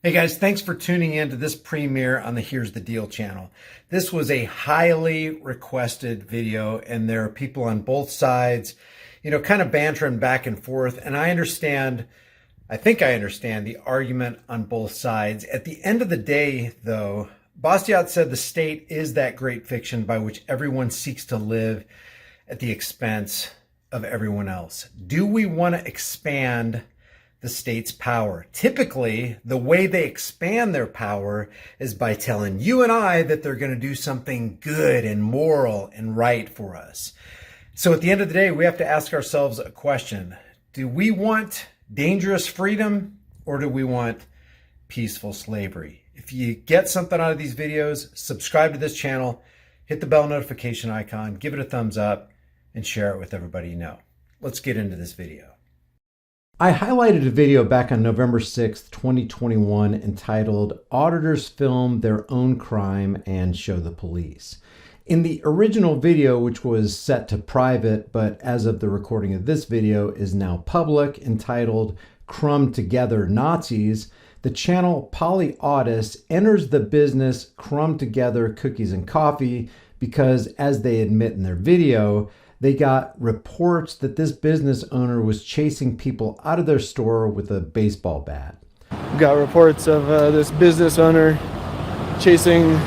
Hey guys, thanks for tuning in to this premiere on the Here's the Deal channel. This was a highly requested video and there are people on both sides, kind of bantering back and forth. And I think I understand the argument on both sides. At the end of the day, though, Bastiat said the state is that great fiction by which everyone seeks to live at the expense of everyone else. Do we want to expand the state's power? Typically, the way they expand their power is by telling you and I that they're going to do something good and moral and right for us. So at the end of the day, we have to ask ourselves a question. Do we want dangerous freedom or do we want peaceful slavery? If you get something out of these videos, subscribe to this channel, hit the bell notification icon, give it a thumbs up, and share it with everybody you know. Let's get into this video. I highlighted a video back on November 6th, 2021 entitled Auditors Film Their Own Crime and Show the Police. In the original video, which was set to private, but as of the recording of this video is now public, entitled Crumb Together Nazis, the channel Auditors enters the business crumb together cookies and coffee because, as they admit in their video, they got reports that this business owner was chasing people out of their store with a baseball bat. We got reports of this business owner chasing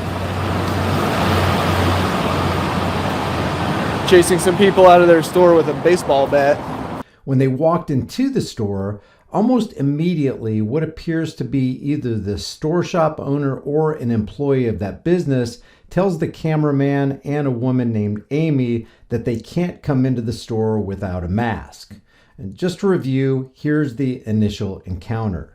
some people out of their store with a baseball bat. When they walked into the store, almost immediately what appears to be either the store shop owner or an employee of that business tells the cameraman and a woman named Amy that they can't come into the store without a mask. And just to review, here's the initial encounter.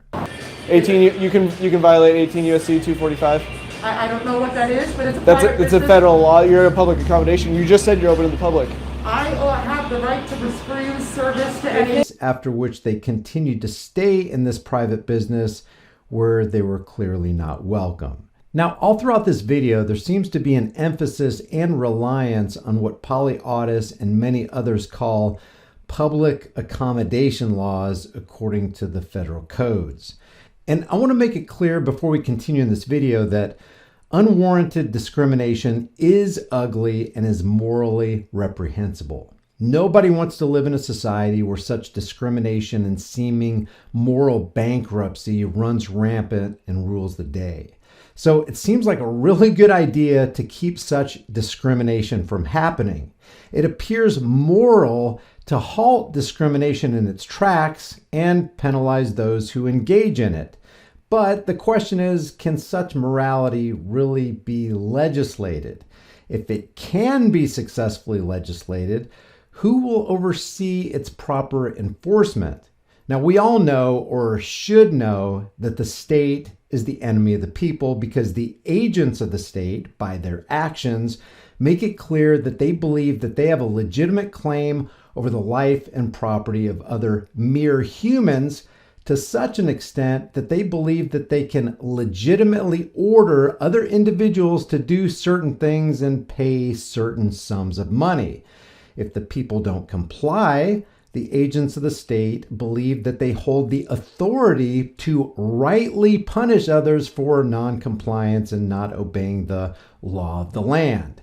18, you can violate 18 U.S.C. 245. I don't know what that is, but it's It's a federal law. You're a public accommodation. You just said you're open to the public. I have the right to refuse service to any. After which they continued to stay in this private business where they were clearly not welcome. Now, all throughout this video, there seems to be an emphasis and reliance on what Auditors and many others call public accommodation laws according to the federal codes. And I want to make it clear before we continue in this video that unwarranted discrimination is ugly and is morally reprehensible. Nobody wants to live in a society where such discrimination and seeming moral bankruptcy runs rampant and rules the day. So it seems like a really good idea to keep such discrimination from happening. It appears moral to halt discrimination in its tracks and penalize those who engage in it. But the question is, can such morality really be legislated? If it can be successfully legislated, who will oversee its proper enforcement? Now, we all know, or should know, that the state is the enemy of the people because the agents of the state, by their actions, make it clear that they believe that they have a legitimate claim over the life and property of other mere humans to such an extent that they believe that they can legitimately order other individuals to do certain things and pay certain sums of money. If the people don't comply, the agents of the state believe that they hold the authority to rightly punish others for non-compliance and not obeying the law of the land.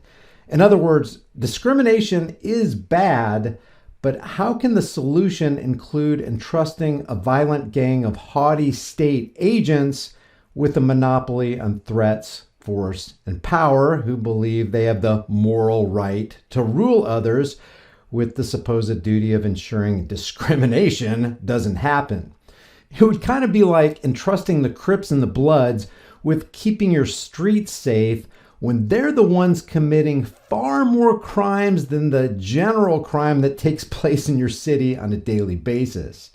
In other words, discrimination is bad, but how can the solution include entrusting a violent gang of haughty state agents with a monopoly on threats, force, and power who believe they have the moral right to rule others with the supposed duty of ensuring discrimination doesn't happen? It would kind of be like entrusting the Crips and the Bloods with keeping your streets safe when they're the ones committing far more crimes than the general crime that takes place in your city on a daily basis.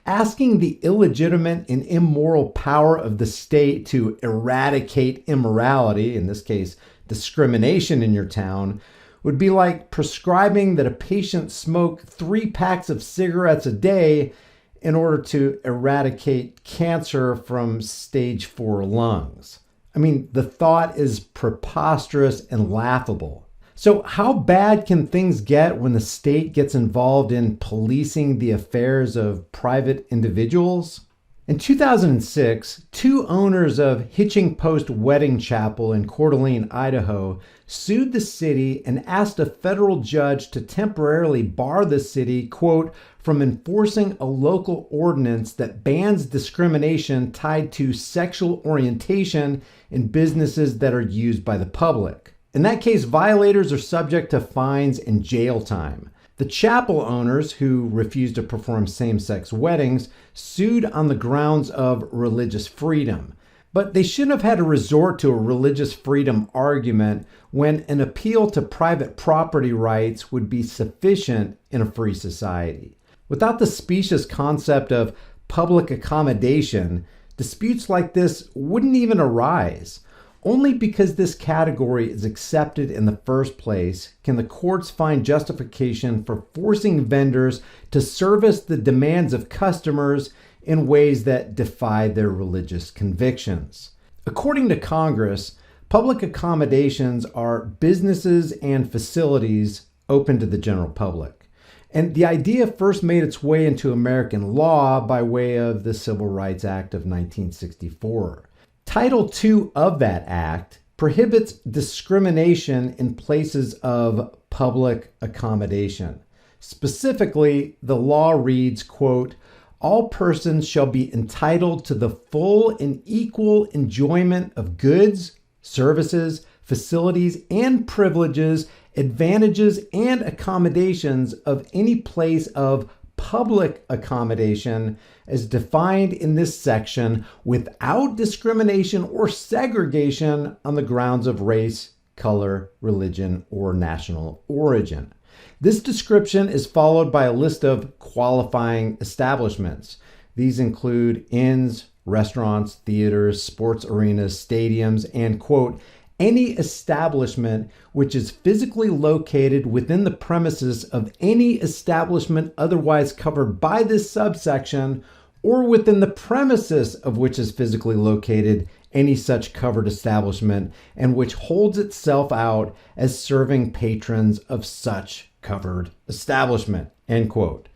Asking the illegitimate and immoral power of the state to eradicate immorality, in this case, discrimination in your town, would be like prescribing that a patient smoke 3 packs of cigarettes a day in order to eradicate cancer from stage 4 lungs. I mean, the thought is preposterous and laughable. So how bad can things get when the state gets involved in policing the affairs of private individuals? In 2006, two owners of Hitching Post Wedding Chapel in Coeur d'Alene, Idaho, sued the city and asked a federal judge to temporarily bar the city, quote, from enforcing a local ordinance that bans discrimination tied to sexual orientation in businesses that are used by the public. In that case, violators are subject to fines and jail time. The chapel owners, who refused to perform same-sex weddings, sued on the grounds of religious freedom. But they shouldn't have had to resort to a religious freedom argument when an appeal to private property rights would be sufficient in a free society. Without the specious concept of public accommodation, disputes like this wouldn't even arise. Only because this category is accepted in the first place can the courts find justification for forcing vendors to service the demands of customers in ways that defy their religious convictions. According to Congress, public accommodations are businesses and facilities open to the general public. And the idea first made its way into American law by way of the Civil Rights Act of 1964. Title II of that act prohibits discrimination in places of public accommodation. Specifically, the law reads, quote, all persons shall be entitled to the full and equal enjoyment of goods, services, facilities, and privileges, advantages, and accommodations of any place of public accommodation as defined in this section without discrimination or segregation on the grounds of race, color, religion, or national origin. This description is followed by a list of qualifying establishments. These include inns, restaurants, theaters, sports arenas, stadiums, and, quote, any establishment which is physically located within the premises of any establishment otherwise covered by this subsection, or within the premises of which is physically located any such covered establishment, and which holds itself out as serving patrons of such covered establishment, end quote.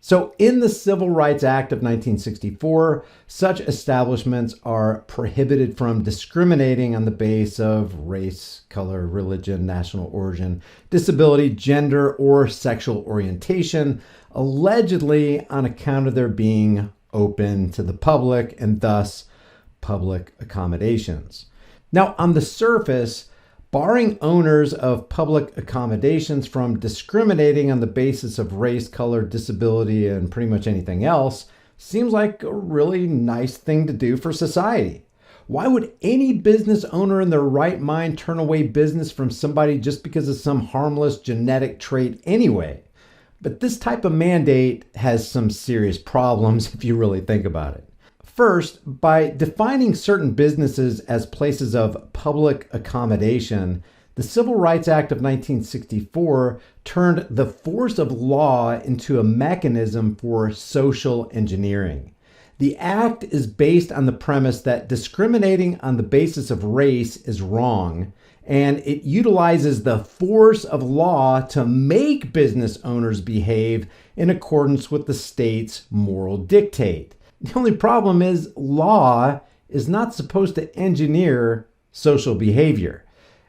So in the Civil Rights Act of 1964, such establishments are prohibited from discriminating on the basis of race, color, religion, national origin, disability, gender, or sexual orientation, allegedly on account of their being open to the public and thus public accommodations. Now, on the surface, barring owners of public accommodations from discriminating on the basis of race, color, disability, and pretty much anything else seems like a really nice thing to do for society. Why would any business owner in their right mind turn away business from somebody just because of some harmless genetic trait anyway? But this type of mandate has some serious problems if you really think about it. First, by defining certain businesses as places of public accommodation, the Civil Rights Act of 1964 turned the force of law into a mechanism for social engineering. The act is based on the premise that discriminating on the basis of race is wrong, and it utilizes the force of law to make business owners behave in accordance with the state's moral dictate. The only problem is law is not supposed to engineer social behavior.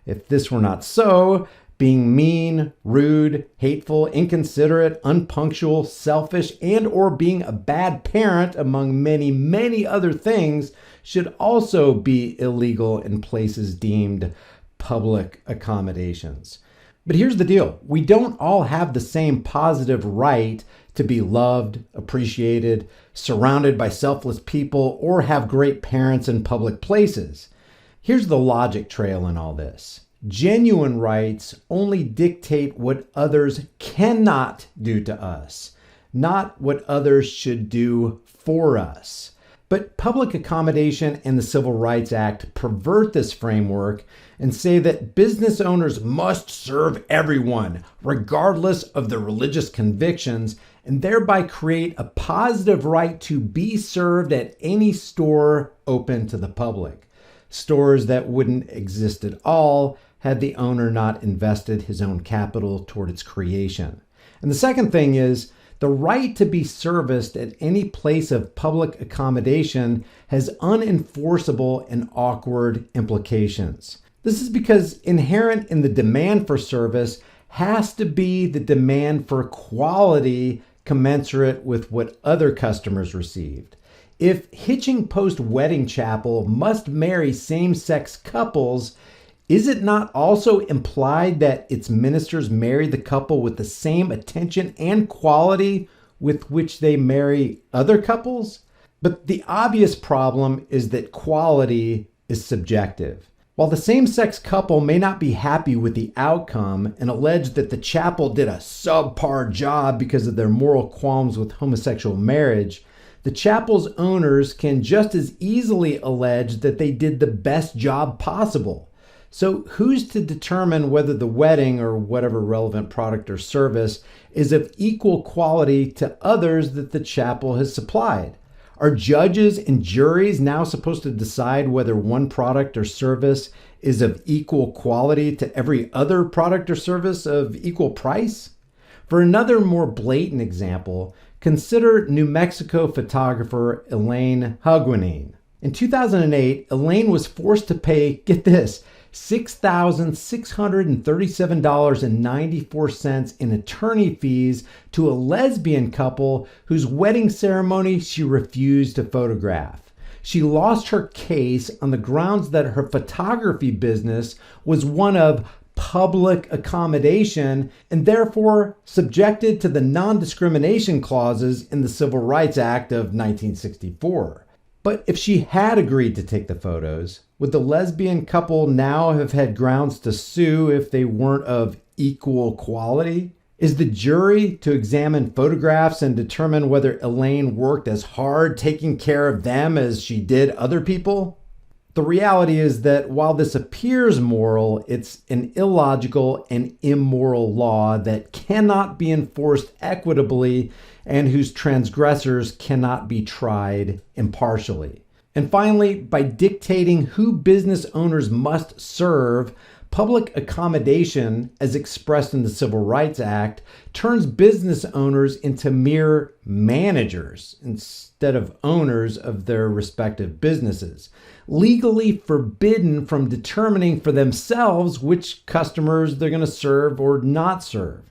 If this were not so, being mean, rude, hateful, inconsiderate, unpunctual, selfish, and or being a bad parent, among many, many other things, should also be illegal in places deemed public accommodations. But here's the deal. We don't all have the same positive right to be loved, appreciated, surrounded by selfless people, or have great parents in public places. Here's the logic trail in all this. Genuine rights only dictate what others cannot do to us, not what others should do for us. But public accommodation and the Civil Rights Act pervert this framework and say that business owners must serve everyone, regardless of their religious convictions, and thereby create a positive right to be served at any store open to the public. Stores that wouldn't exist at all had the owner not invested his own capital toward its creation. And the second thing is, The right to be serviced at any place of public accommodation has unenforceable and awkward implications. This is because inherent in the demand for service has to be the demand for quality commensurate with what other customers received. If Hitching Post Wedding Chapel must marry same-sex couples, is it not also implied that its ministers marry the couple with the same attention and quality with which they marry other couples? But the obvious problem is that quality is subjective. While the same-sex couple may not be happy with the outcome and allege that the chapel did a subpar job because of their moral qualms with homosexual marriage, the chapel's owners can just as easily allege that they did the best job possible. So who's to determine whether the wedding or whatever relevant product or service is of equal quality to others that the chapel has supplied? Are judges and juries now supposed to decide whether one product or service is of equal quality to every other product or service of equal price? For another more blatant example, consider New Mexico photographer Elaine Huguenin. In 2008, Elaine was forced to pay, get this, $6,637.94 in attorney fees to a lesbian couple whose wedding ceremony she refused to photograph. She lost her case on the grounds that her photography business was one of public accommodation and therefore subjected to the non-discrimination clauses in the Civil Rights Act of 1964. But if she had agreed to take the photos, would the lesbian couple now have had grounds to sue if they weren't of equal quality? Is the jury to examine photographs and determine whether Elaine worked as hard taking care of them as she did other people? The reality is that while this appears moral, it's an illogical and immoral law that cannot be enforced equitably and whose transgressors cannot be tried impartially. And finally, by dictating who business owners must serve, public accommodation, as expressed in the Civil Rights Act, turns business owners into mere managers instead of owners of their respective businesses, legally forbidden from determining for themselves which customers they're going to serve or not serve.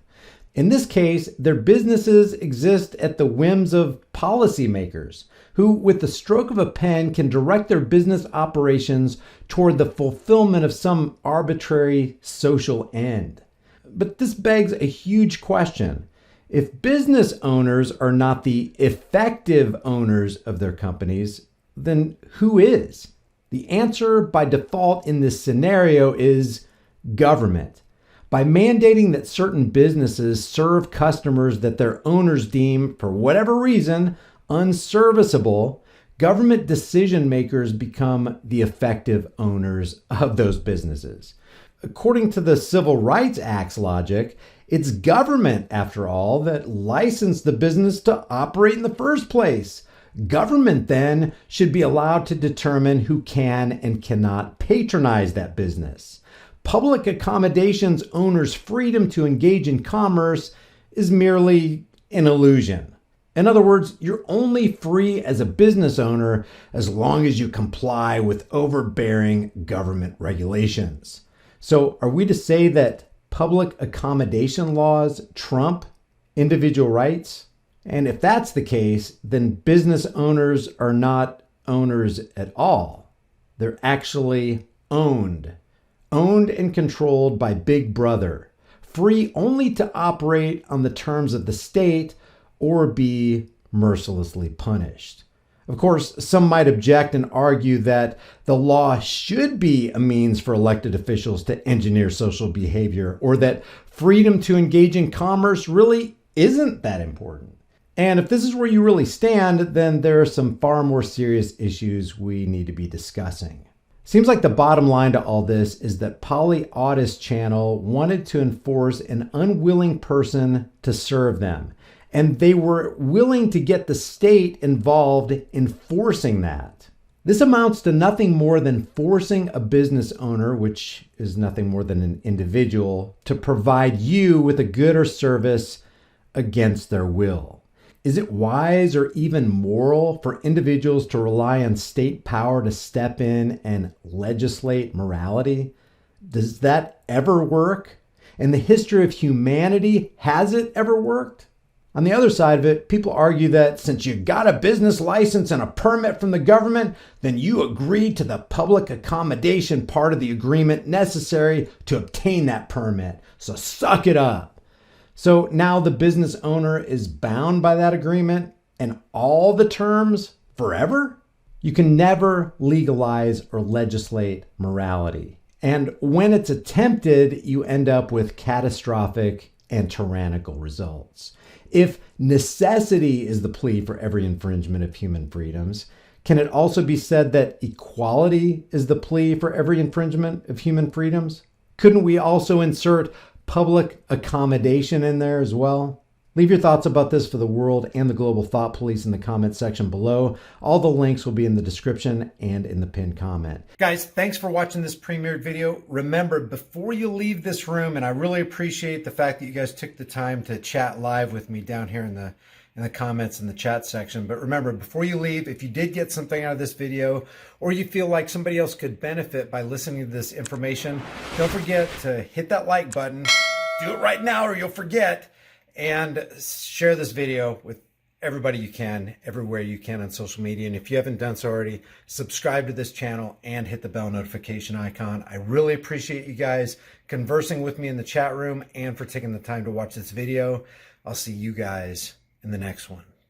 In this case, their businesses exist at the whims of policymakers who, with the stroke of a pen, can direct their business operations toward the fulfillment of some arbitrary social end. But this begs a huge question. If business owners are not the effective owners of their companies, then who is? The answer by default in this scenario is government. By mandating that certain businesses serve customers that their owners deem, for whatever reason, unserviceable, government decision makers become the effective owners of those businesses. According to the Civil Rights Act's logic, it's government, after all, that licensed the business to operate in the first place. Government then should be allowed to determine who can and cannot patronize that business. Public accommodations owners' freedom to engage in commerce is merely an illusion. In other words, you're only free as a business owner as long as you comply with overbearing government regulations. So are we to say that public accommodation laws trump individual rights? And if that's the case, then business owners are not owners at all. They're actually owned and controlled by Big Brother, free only to operate on the terms of the state or be mercilessly punished. Of course, some might object and argue that the law should be a means for elected officials to engineer social behavior, or that freedom to engage in commerce really isn't that important. And if this is where you really stand, then there are some far more serious issues we need to be discussing. Seems like the bottom line to all this is that Auditors channel wanted to enforce an unwilling person to serve them, and they were willing to get the state involved in forcing that. This amounts to nothing more than forcing a business owner, which is nothing more than an individual, to provide you with a good or service against their will. Is it wise or even moral for individuals to rely on state power to step in and legislate morality? Does that ever work? In the history of humanity, has it ever worked? On the other side of it, people argue that since you got a business license and a permit from the government, then you agreed to the public accommodation part of the agreement necessary to obtain that permit. So suck it up. So now the business owner is bound by that agreement and all the terms forever? You can never legalize or legislate morality. And when it's attempted, you end up with catastrophic and tyrannical results. If necessity is the plea for every infringement of human freedoms, can it also be said that equality is the plea for every infringement of human freedoms? Couldn't we also insert public accommodation in there as well? Leave your thoughts about this for the world and the global thought police in the comment section below. All the links will be in the description and in the pinned comment. Guys, thanks for watching this premiered video. Remember, before you leave this room, and I really appreciate the fact that you guys took the time to chat live with me down here in the comments in the chat section. But remember, before you leave, if you did get something out of this video, or you feel like somebody else could benefit by listening to this information, don't forget to hit that like button. Do it right now or you'll forget. And share this video with everybody you can, everywhere you can on social media. And if you haven't done so already, subscribe to this channel and hit the bell notification icon. I really appreciate you guys conversing with me in the chat room and for taking the time to watch this video. I'll see you guys in the next one.